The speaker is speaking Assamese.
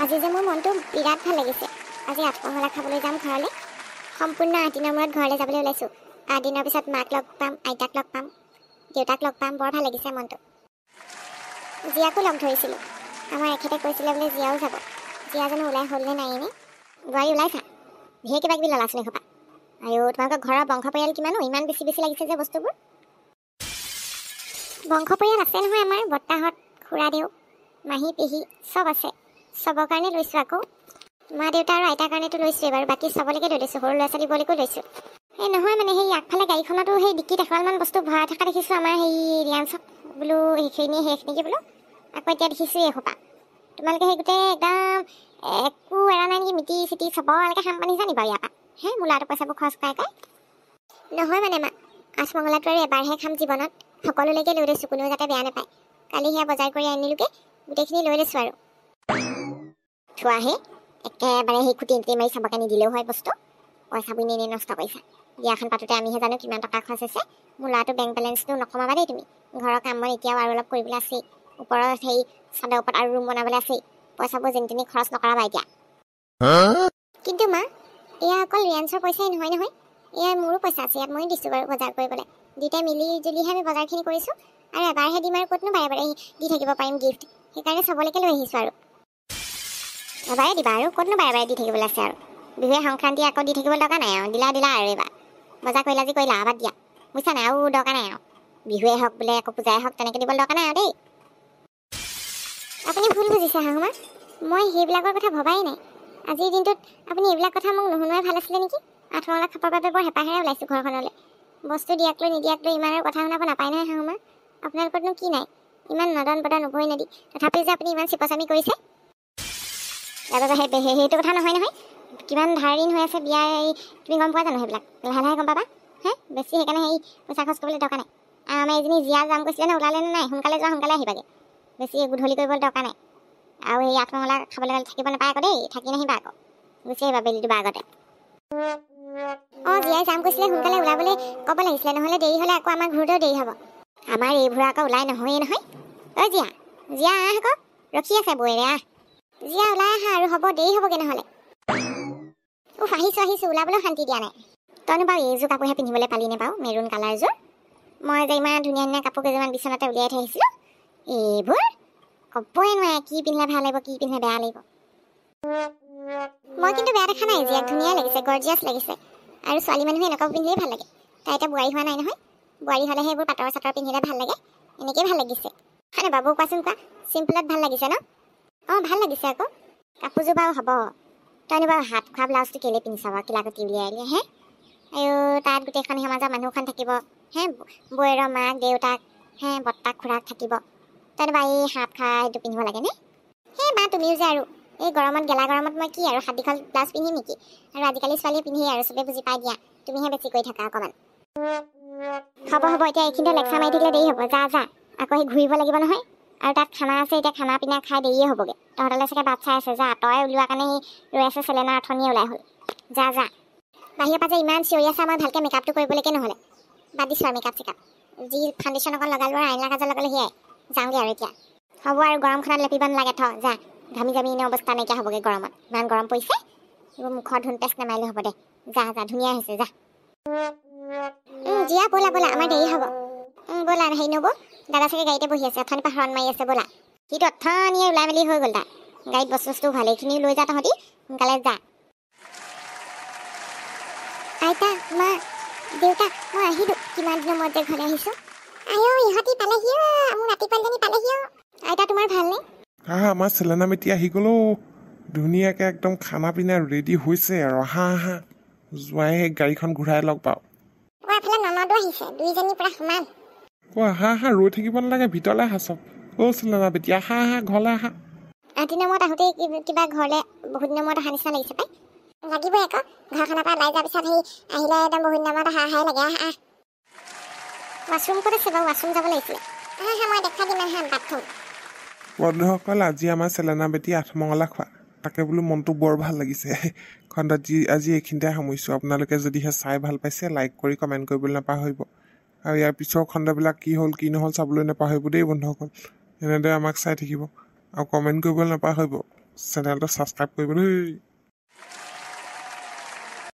আজি যে মোৰ মনটো বিৰাট ভাল লাগিছে। আজি আঠমঙলা খাবলৈ যাম ঘৰলৈ। সম্পূৰ্ণ 8 দিনৰ মূৰত ঘৰলৈ যাবলৈ ওলাইছোঁ। 8 দিনৰ পিছত মাক লগ পাম, আইতাক লগ পাম, দেউতাক লগ পাম। বৰ ভাল লাগিছে মনটো। জীয়াকো লগ ধৰিছিলোঁ। আমাৰ এখেতে কৈছিলে বোলে জীয়াও যাব। জীয়া জানো ওলাই হ'লনে নাই এনে? বোৱাৰী ওলাইছা? ঢেৰ কিবা কিবি ল'লাচোন এসোপা। আৰু তোমালোকৰ ঘৰৰ বংশ পৰিয়াল কিমানো? ইমান বেছি বেছি লাগিছে যে বস্তুবোৰ। বংশ পৰিয়াল আছে নহয় আমাৰ। বৰ্তাহঁত, খুৰাদেউ, মাহী, পেহী চব আছে। চবৰ কাৰণে লৈছোঁ আকৌ। মা দেউতা আৰু আইতাৰ কাৰণেতো লৈছোঁৱেই বাৰু। বাকী চবলৈকে লৈ লৈছোঁ। সৰু ল'ৰা ছোৱালীবোৰলৈকো লৈছোঁ। এই নহয় মানে সেই আগফালে গাড়ীখনতো সেই ডিকিত এখনমান বস্তু ভৰাই থকা দেখিছোঁ। আমাৰ সেই ৰিয়াঞ্চক বোলো সেইখিনি শেষ নেকি বোলো। আকৌ এতিয়া দেখিছোঁ এসোপা। তোমালোকে সেই গোটেই একদম একো এৰা নাই নেকি? মিটি চিটি চবলৈকে সাম পানী জানি বাৰু ইয়াৰ পৰা। মোৰ ল'ৰাটো পইচাবোৰ খৰচ কৰাই কৰাই। নহয় মানে মা, আঠমঙলাটো আৰু এবাৰহে খাম জীৱনত। সকলোলৈকে লৈ লৈছোঁ, কোনেও যাতে বেয়া নাপায়। কালি সেয়া বজাৰ কৰি আনিলোগে, গোটেইখিনি লৈ লৈছোঁ আৰু। থোৱাহে একেবাৰে সেই খুটি মাৰি চাবকে নিদিলেও হয় বস্তু। পইচাবোৰ এনেই নষ্ট কৰিছা। বিয়াখন পাতোতে আমিহে জানো কিমান টকা খৰচ হৈছে। মোৰ ল'ৰাটো বেংক বেলেঞ্চটো নকমাবা দেই তুমি। ঘৰৰ কাম বন এতিয়াও আৰু অলপ কৰিবলৈ আছেই। ওপৰত সেই চাদৰ ওপৰত আৰু ৰুম বনাবলৈ আছেই। পইচাবোৰ যেনি তেনি খৰচ নকৰাবা এতিয়া। কিন্তু মা, এয়া অকল ৰিয়াঞ্চৰ পইচাই নহয় নহয়। এয়া মোৰো পইচা আছে। ইয়াত মই দিছোঁ বাৰু বজাৰ কৰিবলৈ। দুয়োটাই মিলি জুলিহে আমি বজাৰখিনি কৰিছোঁ। আৰু এবাৰহে দিম আৰু ক'তনো বাৰে বাৰে দি থাকিব পাৰিম গিফ্ট। সেইকাৰণে চবলৈকে লৈ আহিছোঁ আৰু। এবাৰে দিবা আৰু ক'তনো বাৰে বাৰে দি থাকিবলৈ আছে আৰু। বিহুৱে সংক্ৰান্তি আকৌ দি থাকিবলৈ দৰকাৰ নাই আৰু। দিলা আৰু এইবাৰ বজাৰ কৰিলা যি কৰিলা বাদ দিয়া। বুজিছা নাই? আৰু দৰকাৰ নাই আৰু। বিহুৱে হওক বোলে আকৌ পূজাই হওক তেনেকৈ দিবলৈ দৰকাৰ নাই আৰু দেই। আপুনি ভুল বুজিছে শাহুমা। মই সেইবিলাকৰ কথা ভবাই নাই। আজিৰ দিনটোত আপুনি এইবিলাক কথা মোক নুশুনোৱাই ভাল আছিলে নেকি? আঠমঙলা খাবৰ বাবে বৰ হেঁপাহেৰে ওলাইছোঁ ঘৰখনলৈ। বস্তু দিয়াক লৈ নিদিয়াক লৈ ইমান আৰু কথা শুনাব নাপায় নহয় শাহুমা। আপোনালোকৰনো কি নাই? ইমান নদন বদন উভৈ নদী, তথাপিও যে আপুনি ইমান চিপচামি কৰিছে। সেইটো কথা নহয় নহয়। কিমান ধাৰ ঋণ হৈ আছে বিয়াৰ। তুমি গম পোৱা জানো সেইবিলাক? লাহে লাহে গম পাবা। বেছি সেইকাৰণে সেই পইচা খৰচ কৰিবলৈ দৰকাৰ নাই। আৰু আমাৰ এজনী জীয়া যাম কৈছিলে নে? ওলালে নে নাই? সোনকালে যোৱা, সোনকালে আহিবাগে। বেছি গধূলি কৰিবলৈ দৰকাৰ নাই। আৰু সেই আঠমঙলা খাবলৈ থাকিব নাপায় আকৌ দেই। থাকি নাহিবা আকৌ। গুচি আহিবা বেলি দিবা আগতে। জীয়াই যাম কৈছিলে, সোনকালে ওলাবলৈ ক'ব লাগিছিলে। নহ'লে দেৰি হ'লে আকৌ আমাৰ ঘূৰোতেও দেৰি হ'ব। আমাৰ এইবোৰ আকৌ ওলাই নহয়েই নহয়। জীয়া জীয়া আহ আকৌ। ৰখি আছে বৌৰে, আহ। জীয়া ওলাই আহা আৰু হ'ব, দেৰি হ'বগৈ নহ'লে। আহিছোঁ ওলাবলৈ শান্তি দিয়া নাই। তইনো বাৰু এইযোৰ কাপোৰহে পিন্ধিবলৈ পালি নে বাৰু? মেৰুণ কালাৰযোৰ। মই যে ইমান ধুনীয়া ধুনীয়া কাপোৰ কেইযোৰমান বিচনাতে উলিয়াই থৈ আহিছিলোঁ। এইবোৰ ক'বই নোৱাৰে কি পিন্ধিলে ভাল লাগিব, কি পিন্ধিলে বেয়া লাগিব। মই কিন্তু বেয়া দেখা নাই। জীয়াক ধুনীয়াই লাগিছে, গৰ্জিয়াছ লাগিছে। আৰু ছোৱালী মানুহে এনেকুৱা পিন্ধিলেই ভাল লাগে। তাই এতিয়া বোৱাৰী হোৱা নাই নহয়। বোৱাৰী হ'লে সেইবোৰ পাটৰ চাটৰ পিন্ধিলে ভাল লাগে। এনেকেই ভাল লাগিছে। বাবু কোৱাচোন কোৱা, চিম্পুলত ভাল লাগিছে ন? ভাল লাগিছে আকৌ। কাপোৰযোৰ বাৰু হ'ব। তইনো বাৰু হাত খোৱা ব্লাউজটো কেলৈ পিন্ধিছ বাৰু? কিলাকতি উলিয়াই দিয়ে আৰু তাত গোটেইখন সমাজৰ মানুহখন থাকিব। বৌয়েৰৰ মাক দেউতাক, বৰ্তাক খুৰাক থাকিব। তইনো বাৰু এই হাত খোৱা সেইটো পিন্ধিব লাগেনে? মা তুমিও যে আৰু এই গৰমত, গেলা গৰমত মই কি আৰু হাত দীঘল ব্লাউজ পিন্ধিম নেকি? আৰু আজিকালি ছোৱালীয়ে পিন্ধেই আৰু, চবেই বুজি পাই দিয়া। তুমিহে বেছি কৰি থাকা অকণমান। হ'ব এতিয়া এইখিনিতে লেকচাৰ মাৰি থাকিলে দেৰি হ'ব। যা আকৌ সেই ঘূৰিব লাগিব নহয়। আৰু তাত খানা আছে। এতিয়া খানা পিনা খাই দেৰিয়ে হ'বগৈ। তহঁতলৈ চাগে বাট চাই আছে। যা, তই উলিওৱাৰ কাৰণে ৰৈ আছে চেলেনা অথনিয়ে ওলাই হ'ল। যা বাহিৰৰ পৰা যে ইমান চিঞৰি আছে, আমাৰ ভালকৈ মেকআপটো কৰিবলৈকে নহ'লে। বাদ দিছোঁ আৰু মেকআপ চেকআপ। যি ফাউণ্ডেশ্যন অকণ লগালোঁ আৰু আইনা কাজল লগালোঁ, সেয়াই। যাওঁগৈ আৰু এতিয়া। হ'ব আৰু গৰমখনত লেপিব নালাগে। যা, ঘামি এনে অৱস্থা নাইকিয়া হ'বগৈ গৰমত। ইমান গৰম পৰিছে। এইবোৰ মুখত ধুন পেষ্ট নামাৰিলে হ'ব দে। যা ধুনীয়া হৈছে যা। জীয়া ব'লা আমাৰ দেৰি হ'ব। ব'লা হেৰি নবৌ, দাদা চাগে গাড়ীতে বহি আছে। অথনিৰ পৰা হৰণ মাৰি আছে। ব'লা। সিটো অথনিয়ে ওলাই মেলি হৈ গ'ল তাৰ। গাড়ীত বস্তু ভালেখিনিও লৈ যা তহঁতি, সোনকালে যা। আইতা, মা, দেউতা, মই আহিলোঁ। কিমান দিনৰ মূৰত যে ঘৰলৈ আহিছোঁ। ইহঁতি পালেহি। মোৰ ৰাতিপুৱাজনী পালেহি। আইতা তোমাৰ ভালনে? আমাৰ চেলেনা বেটি আহি গ'ল। ধুনীয়াকৈ একদম খানা পিনা ৰেডি হৈছে আৰু। আহা যোৱাই গাড়ীখন ঘূৰাই লগ পাওঁ। এফালে ননদো আহিছে, দুইজনী পুৰা সমান। আহা ৰৈ থাকিব নালাগে, ভিতৰলৈ আহা চব। চেলেনা বেটি আহা ঘৰলৈ আহা। 8 দিনৰ মূৰত আহোঁতেই কিবা ঘৰলৈ বহুত দিনৰ মূৰত অহা নিচিনা লাগিছে পাই। লাগিবই আকৌ, ঘৰখনৰ পৰা ওলাই যোৱাৰ পিছত সেই আহিলে একদম বহুত দিনৰ মূৰত অহাই লাগে। আহ ৱাছৰুম ক'ত আছে বাৰু? ৱাছৰুম যাব লাগিছিলে। মই দেখাই দিম। বাথৰুম। বন্ধুসকল, আজি আমাৰ চেলেনা বেটি আঠমঙলা খোৱা। তাকে বোলো মনটো বৰ ভাল লাগিছে। খণ্ডত আজি এইখিনিতে সামৰিছোঁ। আপোনালোকে যদিহে চাই ভাল পাইছে, লাইক কৰি কমেণ্ট কৰিবলৈ নাপাহৰিব। আৰু ইয়াৰ পিছৰ খণ্ডবিলাক কি হ'ল কি নহ'ল চাবলৈ নাপাহৰিব দেই বন্ধুসকল। এনেদৰে আমাক চাই থাকিব আৰু কমেণ্ট কৰিবলৈ নাপাহৰিব। চেনেলটো ছাবস্ক্ৰাইব কৰিবলৈ